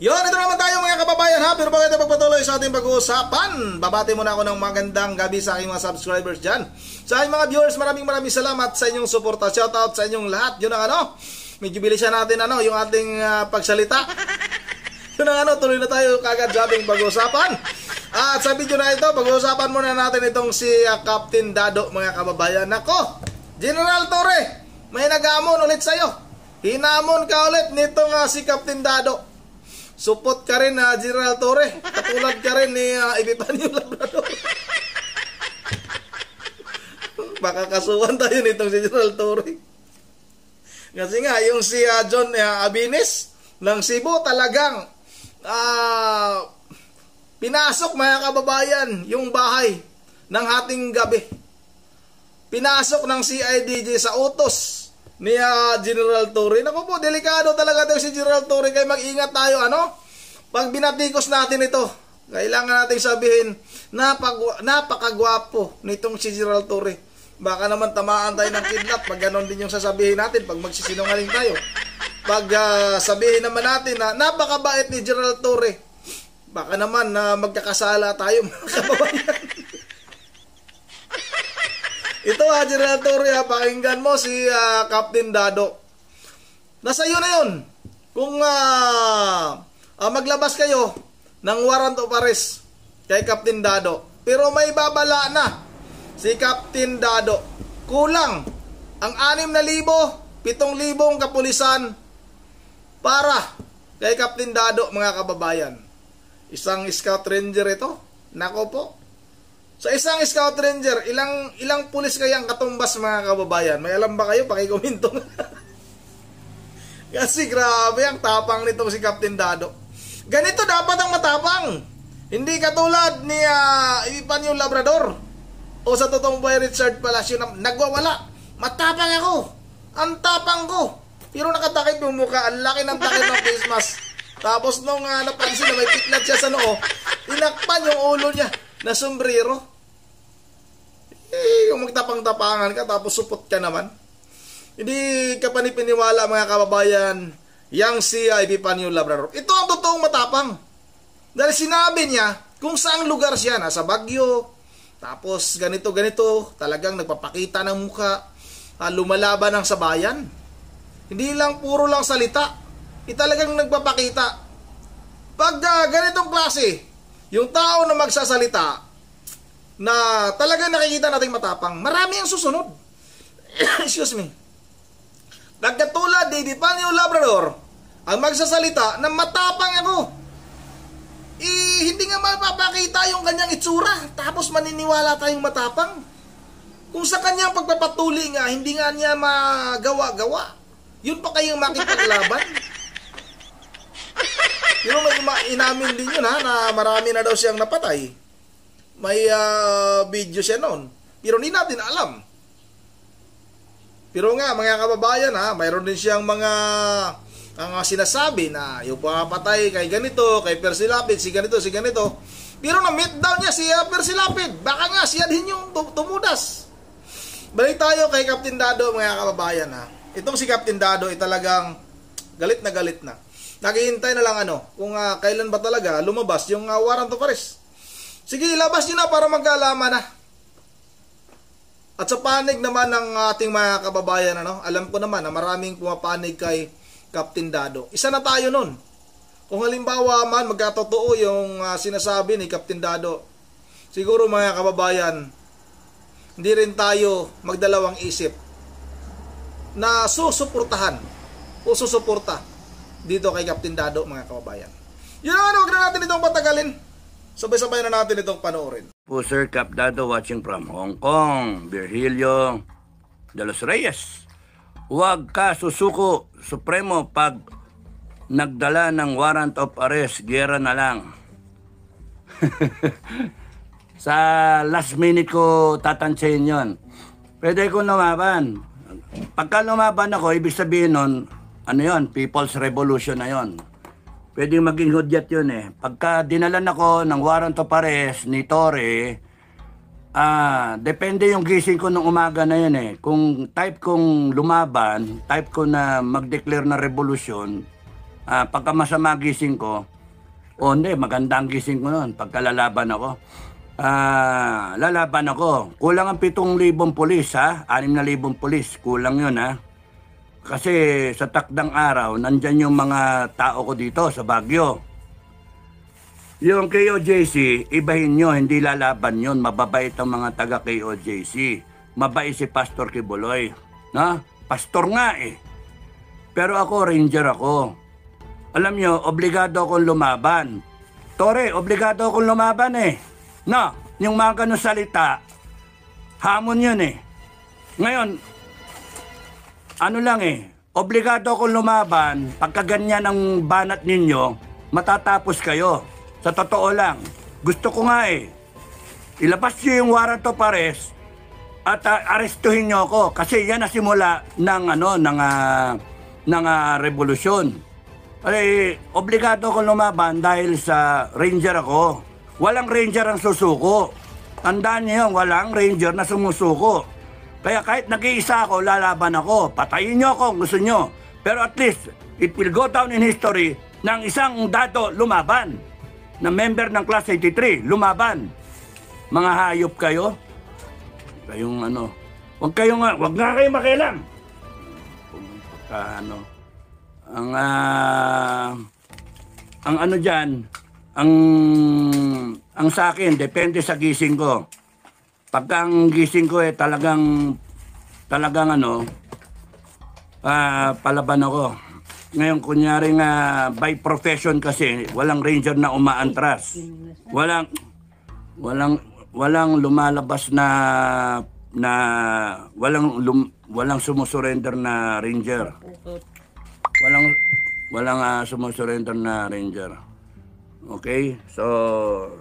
Yun, ito naman tayo mga kababayan ha. Pero bago ito pagpatuloy sa ating pag-uusapan, babati muna ako ng magandang gabi sa aking mga subscribers dyan. Sa aking mga viewers, maraming salamat sa inyong suporta. Shoutout sa inyong lahat. Yun ang medyo bilisan natin yung ating pagsalita. Yun ang tuloy na tayo kagad sa ating pag-uusapan. At sa video na ito, pag-uusapan muna natin itong si Captain Dado mga kababayan. Nako, General Torre, may nag-amon ulit sa'yo. Hinamon ka ulit nitong si Captain Dado. Supot ka rin na General Torre. Katulad ka rin ni Epifanio Labrador. Baka kasuhan tayo nitong si General Torre. Kasi nga, yung si John Abines ng Cebu talagang pinasok mga kababayan yung bahay ng hating gabi. Pinasok ng CIDG sa utos ni General Torre. Naku po, delikado talaga ito si General Torre. Kaya mag-ingat tayo, pag binatikos natin ito, kailangan natin sabihin, napakagwapo nitong si General Torre. Baka naman tamaan tayo ng kidnap. Pag ganon din yung sasabihin natin, pag magsisinungaling tayo. Pag sabihin naman natin na napakabait ni General Torre, baka naman magkakasala tayo mga kababayan. Ito General Torre, pakinggan mo si Captain Dado. Nasa iyo na yun. Kung maglabas kayo ng warrant of arrest kay Captain Dado. Pero may babala na si Captain Dado. Kulang ang 6,000, 7,000 kapulisan para kay Captain Dado mga kababayan. Isang scout ranger ito. Nako po. Sa isang scout ranger, ilang pulis kayang katumbas mga kababayan? May alam ba kayo? Pakikominto. Kasi grabe ang tapang nitong si Captain Dado. Ganito dapat ang matapang. Hindi katulad ni Epifanio Labrador o sa totoong buhay Richard Palacio na nagwawala. Matapang ako. Ang tapang ko. Pero nakatakip yung mukha. Ang laki ng takip ng face mask. Tapos nung napansin na may piklat siya sa noo, tinakpan yung ulo niya na sombrero. Kung magtapang-tapangan ka tapos supot ka naman, hindi ka panipiniwala mga kababayan yang si Epifanio Labrador. Ito ang totoong matapang. Dahil sinabi niya kung saang lugar siya, nasa Baguio, tapos ganito-ganito, talagang nagpapakita ng mukha, lumalaban ng sabayan. Hindi lang puro lang salita, talagang nagpapakita. Pag ganitong klase, yung tao na magsasalita, na talagang nakikita nating matapang, marami ang susunod. Excuse me. Nagkatulad ni Epifanio Labrador, ang magsasalita na matapang ako. Hindi nga mapapakita yung kanyang itsura, tapos maniniwala tayong matapang. Kung sa kanyang pagpapatuli nga, hindi nga niya magawa-gawa. Yun pa kayong makipaglaban. Pero may inamin din yun na marami na daw siyang napatay. May video siya noon. Pero hindi natin alam. Pero nga mga kababayan mayroon din siyang mga sinasabi na yung papatay kay ganito, kay Percy Lapid, si ganito, si ganito. Pero na-meet down niya si Percy Lapid. Baka nga siya din yung tumudas. Balik tayo kay Captain Dado mga kababayan Itong si Captain Dado talagang galit na galit na. Naghihintay na lang kung kailan ba talaga lumabas yung warrant of arrest. Sige, ilabas nyo na para mag-alaman na. At sa panig naman ng ating mga kababayan, alam ko naman na maraming pumapanig kay Captain Dado. Isa na tayo nun. Kung halimbawa man magkatotoo yung sinasabi ni Captain Dado, siguro mga kababayan, hindi rin tayo magdalawang isip na susuportahan o susuporta dito kay Captain Dado mga kababayan. Yun huwag na natin itong patagalin. Sabay-sabay na natin itong panoorin. Po Sir Cap Dado watching from Hong Kong, Virgilio de los Reyes. Huwag ka susuko, Supremo, pag nagdala ng warrant of arrest, gera na lang. Sa last minute ko tatansyahin yon. Pwede ko lumaban. Pagka lumaban ako, ibig sabihin nun, yon, People's Revolution na yon. Pwede maging hudyat yun Pagka dinalan ako ng warrant of arrest ni Torre, depende yung gising ko nung umaga na yun Kung type kong lumaban, type ko na mag-declare na revolution, Pagka masama gising ko, hindi, maganda ang gising ko noon. Pagka lalaban ako, lalaban ako. Kulang ang 7,000 pulis, ha? 6,000 pulis, kulang yun, ha? Kasi sa takdang araw, nandyan yung mga tao ko dito sa Baguio. Yung KOJC, ibahin nyo, hindi lalaban yun. Mababait ang mga taga KOJC. Mabait si Pastor Kibuloy. Na? Pastor nga eh. Pero ako, ranger ako. Alam nyo, obligado akong lumaban. Tore, obligado akong lumaban eh. No, yung mga ganun salita, hamon yun eh. Ngayon, ano lang eh, obligado akong lumaban, pagka ganyan ang banat ninyo, matatapos kayo. Sa totoo lang, gusto ko nga eh, ilabas nyo yung warrant of arrest at arestuhin nyo ako kasi yan na simula ng revolusyon. Ay, obligado akong lumaban dahil sa ranger ako. Walang ranger ang susuko. Tandaan niyo yun, walang ranger na sumusuko. Kaya kahit nag-iisa ako, lalaban ako. Patayin niyo ako kung gusto niyo. Pero at least, it will go down in history ng isang dado lumaban. Na member ng Class 83, lumaban. Mga hayop kayo. Kayong wag nga kayo makialam. Ang ano dyan, ang sa akin, depende sa gising ko. Pagka ang gising ko talagang palaban ako. Ngayon, kunyari nga, by profession kasi, walang ranger na umaantras. Walang lumalabas walang sumusurrender na ranger. Walang sumusurrender na ranger. Okay? So,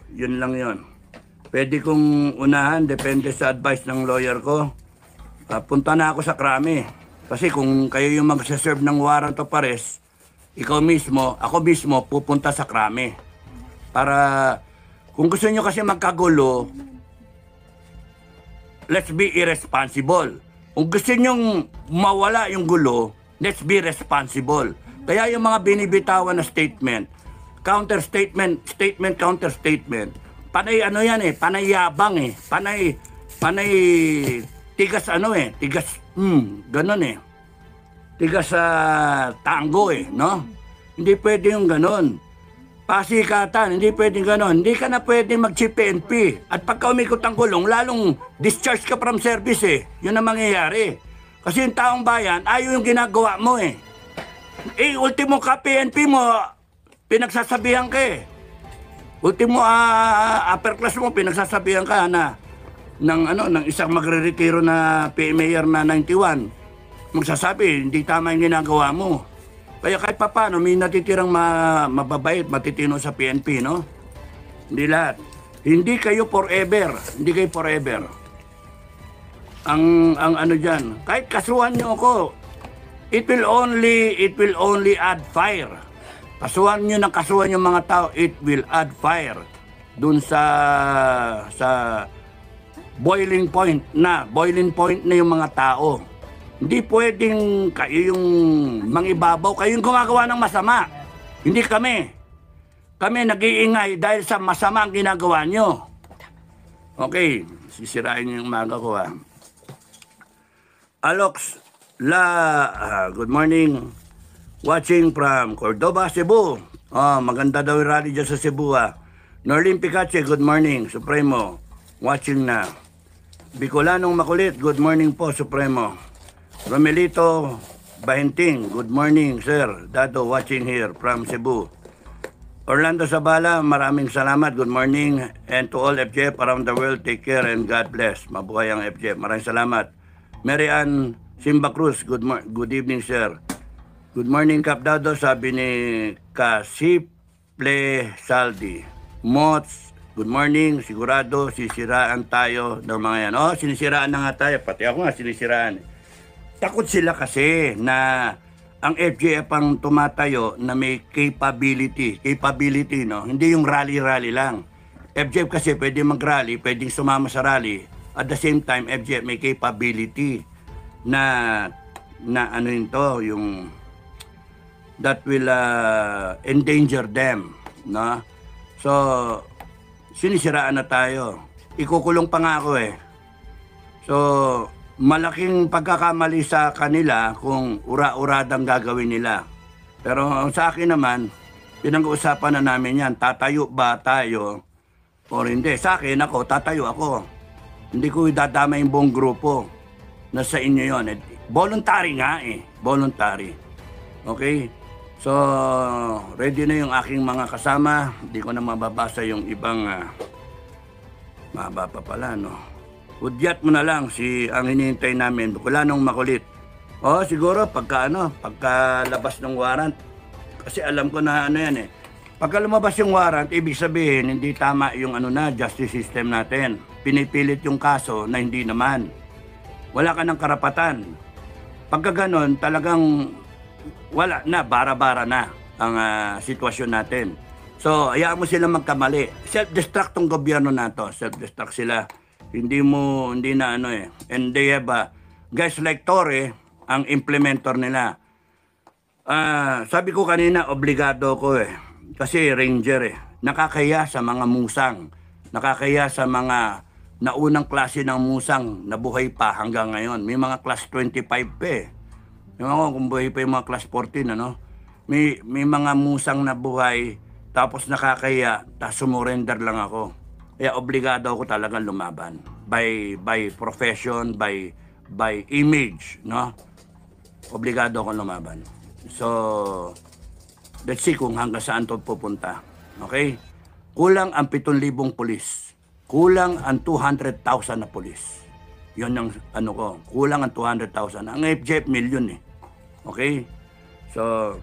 yun lang yun. Pwede kong unahan, depende sa advice ng lawyer ko. Punta na ako sa krami. Kasi kung kayo yung magsaserve ng warrant of arrest, ako mismo, pupunta sa krami. Para, kung gusto nyo kasi magkagulo, let's be irresponsible. Kung gusto nyo mawala yung gulo, let's be responsible. Kaya yung mga binibitawan na statement, counter-statement, counter-statement, panay panay yabang eh, panay tigas ganun eh. Tigas sa tango eh, no? Hindi pwede yung ganun. Pasikatan, hindi pwede ganun. Hindi ka na pwede mag-chief PNP. At pagka umikot ang gulong, lalong discharge ka from service eh. Yun ang mangyayari. Kasi yung taong bayan, ayaw yung ginagawa mo eh. Ultimo ka PNP mo, pinagsasabihan ka eh. Ultimo upper class mo, pinagsasabihan ka na ng isang magre-retiro na mayor na 91. Magsasabi, hindi tama yung ginagawa mo. Kaya kahit paano, may natitirang mababait, matitino sa PNP, no? Hindi lahat. Hindi kayo forever. Hindi kayo forever. Ang ano dyan, kahit kasuhan nyo ako, it will only add fire. Kasuhan nyo ng kasuhan yung mga tao, it will add fire dun sa boiling point na yung mga tao. Hindi pwedeng kayo yung mangibabaw, kayo yung gumagawa ng masama. Hindi kami. Kami nag-iingay dahil sa masama ang ginagawa nyo. Okay, sisirain niyo yung umaga ko ha. Alox good morning. Watching from Cordoba, Cebu. Maganda daw yung rally dyan sa Cebu ha. Norlin Picache, good morning. Supremo, watching na. Bicolanong Makulit, good morning po, Supremo. Romelito Bahinting, good morning, sir. Dado, watching here from Cebu. Orlando Sabala, maraming salamat, good morning. And to all FJF around the world, take care and God bless. Mabuhay ang FJF, maraming salamat. Mary Ann Simba Cruz, good evening, sir. Good morning, Kap Dado, sabi ni Kasiple Saldi. Mots, good morning, sigurado sisiraan tayo ng mga yan. Sinisiraan na nga tayo, pati ako nga sinisiraan. Takot sila kasi na ang FJF ang tumatayo na may capability, no? Hindi yung rally-rally lang. FJF kasi pwede mag-rally, pwedeng sumama sa rally. At the same time, FJF may capability na ano yun to, yung that will endanger them, no? So, sinisiraan na tayo. Ikukulong pa nga ako eh. So, malaking pagkakamali sa kanila kung ura-uradang gagawin nila. Pero sa akin naman, pinag-uusapan na namin yan. Tatayo ba tayo o hindi? Sa akin ako, tatayo ako. Hindi ko idadama yung buong grupo. Nasa inyo yun. Voluntary nga eh. Voluntary. Okay? So, ready na yung aking mga kasama. Hindi ko na mababasa yung ibang mahaba pa pala, no? Udyat mo na lang ang hinihintay namin. Wala nung makulit. O, siguro, pagkalabas ng warrant. Kasi alam ko na ano yan eh. Pagka lumabas yung warrant, ibig sabihin, hindi tama yung justice system natin. Pinipilit yung kaso na hindi naman. Wala ka ng karapatan. Pagka ganon, talagang wala na, bara-bara na ang sitwasyon natin. So, hayaan mo sila magkamali. Self-destruct tong gobyerno na to. Self-destruct sila. Hindi na ano eh. And they have, guys like Torre, ang implementor nila. Sabi ko kanina, obligado ko eh. Kasi ranger eh. Nakakaya sa mga musang. Nakakaya sa mga naunang klase ng musang na buhay pa hanggang ngayon. May mga class 25 pa eh. Yung ako, kung buhay pa yung mga class 14, ano? May mga musang na buhay, tapos nakakaya, tapos sumurrender lang ako. Kaya obligado ako talagang lumaban. By profession, by image, no? Obligado ako lumaban. So, let's see kung hanggang saan ito pupunta. Okay? Kulang ang 7,000 pulis. Kulang ang 200,000 na pulis. Yun ang ko. Kulang ang 200,000. Ang FJF million eh. Okay? So,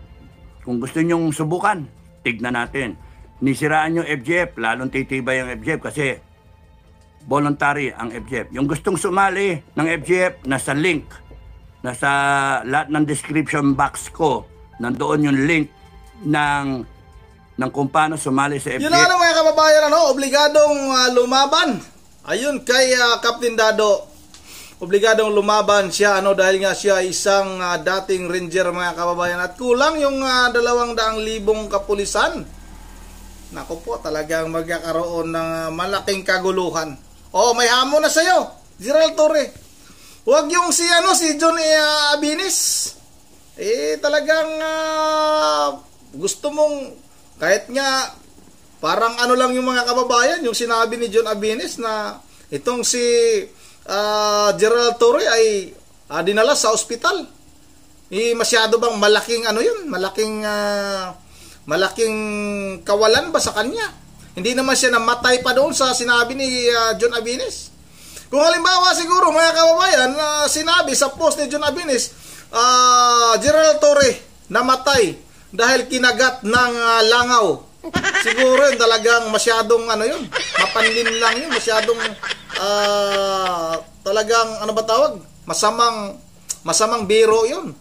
kung gusto nyong subukan, tignan natin. Nisiraan yung FJF, lalong titibay ang FJF kasi voluntary ang FJF. Yung gustong sumali ng FJF, nasa link. Nasa lahat ng description box ko, nandoon yung link ng kung paano sumali sa FJF. Yun na mga kababayan, obligadong lumaban. Ayun, kay Captain Dado, obligadong lumaban siya dahil nga siya isang dating ranger mga kababayan at kulang yung 200,000 kapulisan. Naku po, talagang magkakaroon ng malaking kaguluhan. May hamon na sa'yo, Gerald Torre. Huwag yung si John Abinis. Talagang gusto mong kahit nga parang lang yung mga kababayan, yung sinabi ni John Abinis na itong si Gerald Torre ay dinala sa ospital. Masyado bang malaking yun? Malaking kawalan ba sa kanya? Hindi naman siya namatay pa doon sa sinabi ni John Abinis. Kung halimbawa siguro mga kababayan, sinabi sa post ni John Abinis, Gerald Torre namatay dahil kinagat ng langaw. Siguro yun talagang masyadong yun, mapanlin lang yun, masyadong talagang masamang biro yun.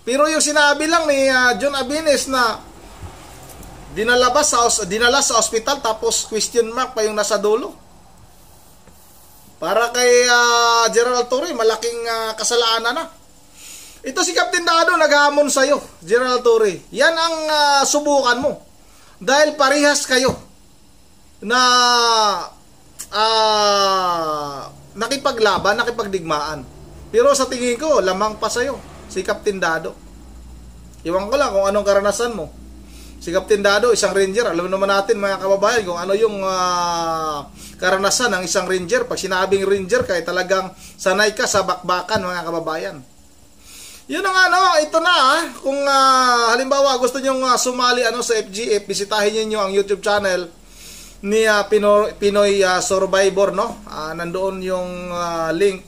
Pero yung sinabi lang ni John Abinis na dinala sa ospital tapos question mark pa yung nasa dulo. Para kay Gerald Torre, malaking kasalanan na. Ito si Captain Dado naghamon sa'yo, Gerald Torre. Yan ang subukan mo. Dahil parehas kayo na nakipaglaban, nakipagdigmaan. Pero sa tingin ko, lamang pa sa'yo si Captain Dado. Iwan ko lang kung anong karanasan mo. Si Captain Dado, isang ranger. Alam naman natin mga kababayan kung ano yung karanasan ng isang ranger. Pag sinabing ranger, kaya talagang sanay ka sa bakbakan mga kababayan. Yun ang ito na kung halimbawa gusto nyong sumali sa FGF, bisitahin niyo ang YouTube channel ni Pinoy Survivor, no? Nandoon yung link.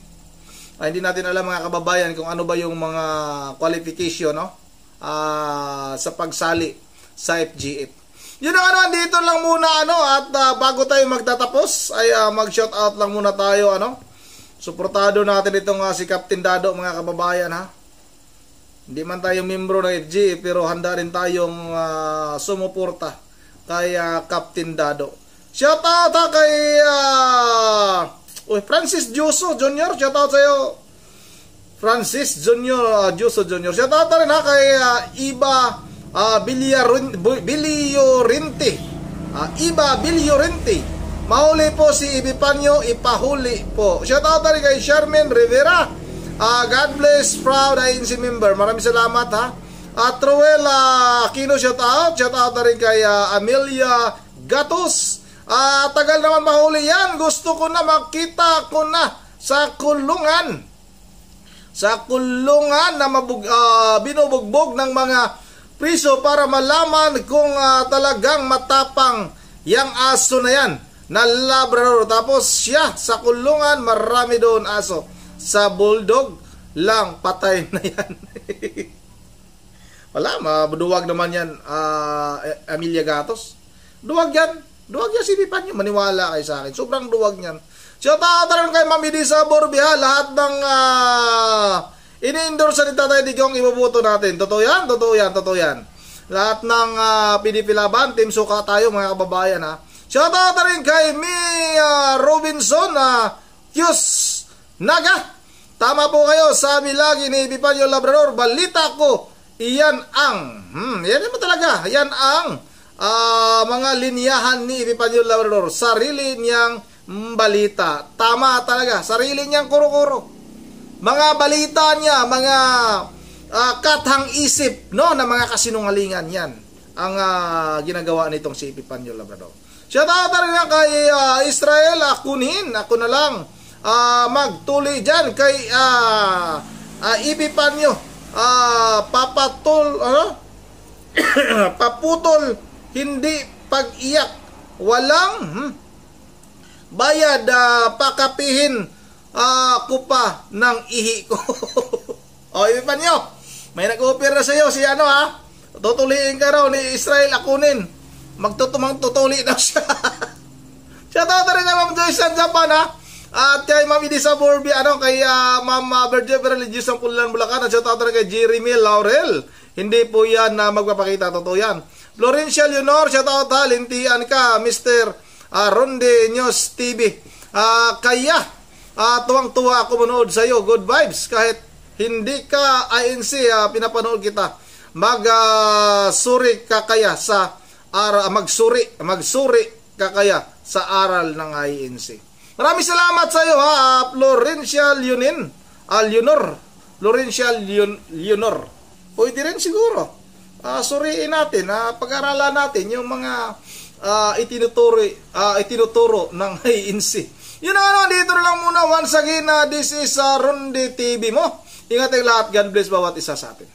Hindi natin alam mga kababayan kung ano ba yung mga qualification, no? Sa pagsali sa FGF. Yun ang dito lang muna at bago tayo magtatapos ay mag-shout out lang muna tayo Suportado natin itong si Captain Dado mga kababayan Hindi man tayo membro ng FG pero handa rin tayong sumuporta kay Captain Dado. Shout out kay Francis Juso Jr. Shout out sa iyo. Francis Jr. Juso Jr. Shout out rin kay Iba Biliorente. Iba Biliorente. Mahuli po si Epipanyo, ipahuli po. Shout out rin kay Sherman Rivera. God bless, proud INC member. Maraming salamat ha. Truel Aquino, shout out na rin kay Amelia Gatos. Tagal naman mahuli yan. Gusto ko na makita ko na sa kulungan. Sa kulungan na binubugbog ng mga priso para malaman kung talagang matapang yang aso na yan na Labrador. Tapos siya sa kulungan, marami doon aso. Sa bulldog lang, patay na yan. Wala, maduwag naman yan, Amelia Gatos. Duwag yan si Epipanyo, maniwala kayo sa akin. Sobrang duwag niyan. Shout out rin kay Mami Disa Borbiha. Lahat ng ini-endorse ni Tatay Digong ibubuto natin. Totoo yan. Lahat ng PDP Laban, Team Suka tayo mga kababayan ha. Shout out rin kay Mia Robinson Yus Naga. Tama po kayo, sabi lagi ni Epipanyo Labrador, balita ko, iyan ang yan naman talaga, yan ang mga linyahan ni Epipanyo Labrador, sarili niyang balita. Tama talaga, sarili niyang kuro-kuro. Mga balita niya, mga kathang isip, no, na mga kasinungalingan yan ang ginagawa nitong si Epipanyo Labrador. Shout out rin kay Israel Akunin. Ako na lang magtuloy dyan kay Epipanyo. Paputol, hindi pag-iyak, walang bayad, pakapihin ko pa ng ihi ko. O, Epipanyo, may nag-offer na sa'yo si tutuliin ka raw ni Israel Akunin. Magtutuli na siya. Shout out rin kay Ma'am Joyce sa Japan at kay Ma'am Idisa Borbi, kay Ma'am Virgil Religious ng Pulan, Bulacan. At shout out rin kay Jeremy Laurel. Hindi po yan na magpapakita, totoo yan. Florencia Leonor, shout out ha, lintian ka, Mr. Ronde News TV. Kaya, tuwang-tuwa ako manood sa'yo, good vibes. Kahit hindi ka INC, pinapanood kita. Magsuri ka kaya sa magsuri ka kaya sa aral ng INC. Maraming salamat sa iyo Florencia Leonor. Florencia Leonor. Pwede rin siguro. Suriin natin, pag-aralan natin yung mga itinuturo ng INC. Yun dito na lang muna. Once again, this is Ronde TV mo. Ingat ang lahat. God bless bawat isa sa atin.